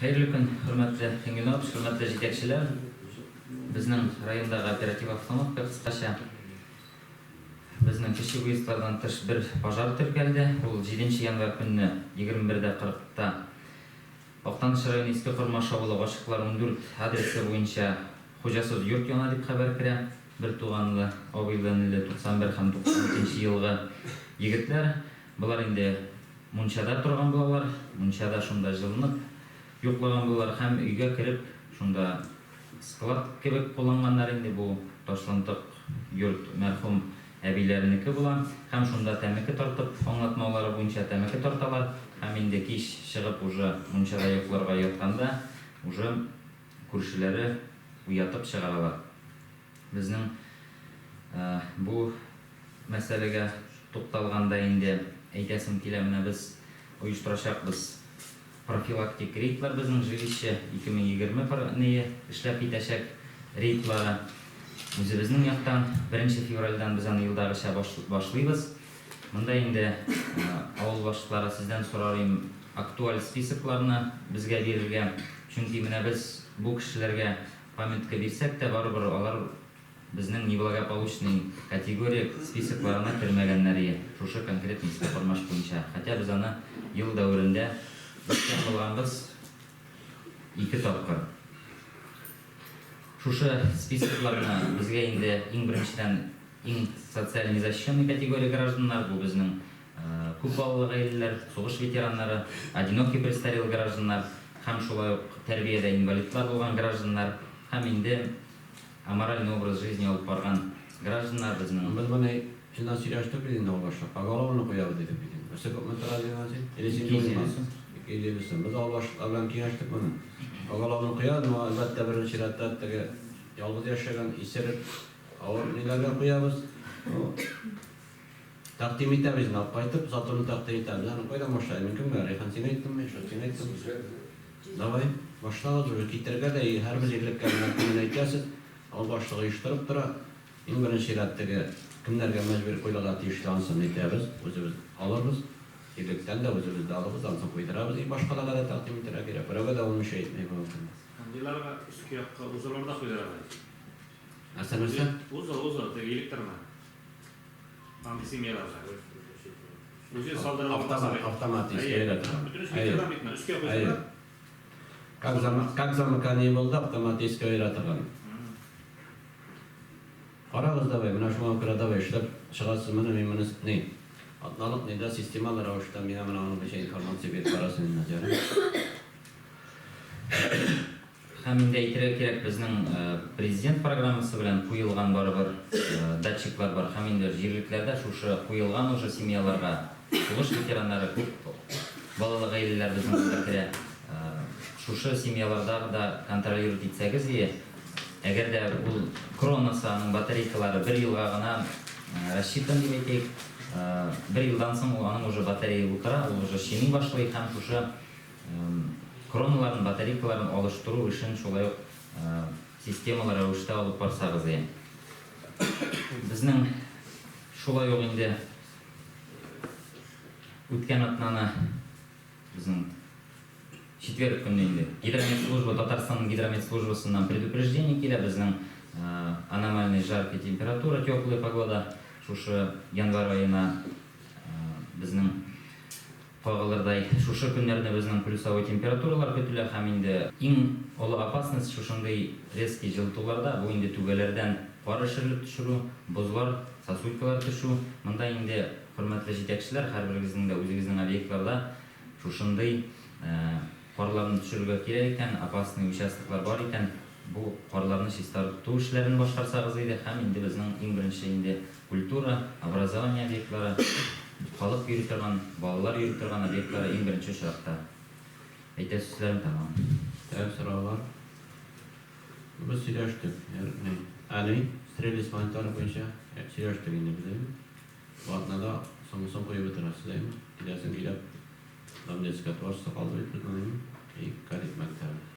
Hayırlı gün, hürmetli Engin hürmetli жетекчилер. Bizning rayondagi operativ avtomat kısaca bizning kişi uyuşlardan tış bir pajar tırkeldi. Bu 7 yanvar günü 21:40'da Oqtanish rayonu eski Qurmash avulu Qo'shiqlar 14 adresi bo'yicha Xo'jasiz yurt yona deb xabar kira. Bir tuğanlı oğullarıyla 91 ham 92 yılga yigitler. Bular endi munchada turgan bolalar, munchada shunda jilnib yo'qlagan bolalar ham uyga kirib, shunda sklad kebek qo'llanganlar endi bu Toshlantiq yurt marhum abiyleriniki bulan ham shunda tamaki tortib, anlatmalar bo'yicha tamaki tortalar. Ham endi kish chiqib уже munchada yo'qlarga yotganda уже ko'rshilari uyatib chiqaralar. Bizning bu masalaga to'xtalganda endi aytasim kelamina biz uyushtirashaqmiz. Profilaktik reydlar bizning жилище 2020 ishlab ketashak reydlari o'zi bizning yoqdan 1-fevraldan biz uni yildagicha boshlaymiz. Bunda endi avul boshliqlari sizdan so'rayim, aktual spesaklarni bizga berilgan. Chunki mana biz bu kishilarga pametka bersak da baribir ular bizning неблагополучный kategoriya spesaklarına kirmaganlari shusha konkretniy formash bo'yicha. Hatto biz uni yil davrida o'tgan bo'lganmiz 2 topqir. Shusha spesaklarni bizga endi eng birinchidan eng sotsiально защищенный kategoriya гражданlar bu bizning ko'p balali aileler, so'g'ish veteranlari, одинокий престарелый гражданlar, ham shulay tarbiyada invalidlar bo'lgan гражданlar, ham endi amorальный образ жизни olib borgan гражданlar bizning. Biz buni shundan so'rashdik bizning boshqa pagolovni qo'yamiz dedik biz. O'sha ko'p mataladigan biz boshqa bilan kengashdik buni. Pagolovni qo'yamiz, albatta birinchi ratdagi yolg'iz yashagan isirib avvallarga qo'yamiz. Taqdim etamiz, olib qaytib, sotuvni taqdim etamiz. Ani qo'ydan boshlaymiz. Kimga Rayhan sen aytdingmi? Sen aytding. Davay, boshlaymiz. Kitirgada har bir yerlikka kimni aytasiz? Al boshlig'i uyushtirib tura, eng birinchi ratdagi kimlarga majburiy qo'yilgan ishlansin aytamiz, o'zimiz olamiz. Yerlikdan da o'zimiz olamiz, alsa qo'ydiramiz. Boshqalarga da taqdim etira kerak. Birovga da olmuş aytmay bo'lmaydi. Handilarga üstki yoqqa uzurlarda qo'ydiramiz. Asalmasa? Uzur, elektrma. Hangisi meralar? O'zi soldirib avtomatik yaratadi. Bütün üstki bitmez. Üstki qo'ydiramiz. Как замыкание bo'ldi, avtomatik yaratadi. Qarag'iz davay, mana shu maqola davay ishlab chiqasiz, mana men buni ne? Adnaliq neda sistemalar ravishda men mana uni bir informatsiya berib qarasizlar nazari. Ham endi aytira kerak bizning prezident programmasi bilan qo'yilgan baribir datchiklar bor. Ham endi yerliklarda shu qo'yilgan o'sha семьяларga so'g'ish veteranlari ko'p balali ailelar bizning kira shu семьяларда da kontrolировать etsangiz, agar da bu Kronos'ning batareykalari 1 yilga g'ana рассчитан deb aytaylik, 1 yildan so'ng uning уже batareya o'tira, u уже ishini boshlaydi ham o'sha Kronolarning batareykalarini olishtiruv uchun shulay sistemalar ravishda olib borsangiz, bizning shulay endi o'tgan haftada bizning четверг kunida Гидрометслужба, Татарстанның гидрометслужбасынан предупреждение келе, bizning аномальный жаркая температура, теплая погода, шушы январь айына bizning пағылырдай шушы күннәрдә безнең плюсовой температуралар көтелә, һәм инде иң олы опасность шушындай резкий җылытуларда бу инде түгәләрдән кар эшелеп төшерү, бозлар, сосулькалар төшү. Монда инде хөрмәтле җитәкчеләр, һәрберегезнең дә үзегезнең объектларда шушындай Qarlarını düşürürge kerak ekan, opasniy участоклар бар ekan, bu qarlarni чистартып туу эшләрен башкарсагыз иде, һәм инде безнең иң беренче инде культура, образование объектлары, халык йөри торган, балалар йөри торган объектлары иң беренче очракта. Әйтә сүзләрем тамам. Сораулар. Biz сөйләштек. Аны стрелец монитор буенча сөйләштек инде без. Ватнада соң куеп утырасыз, әйме? Киләсен килеп Нам детская творчество қалды өйтіп, и карит мәктәбі.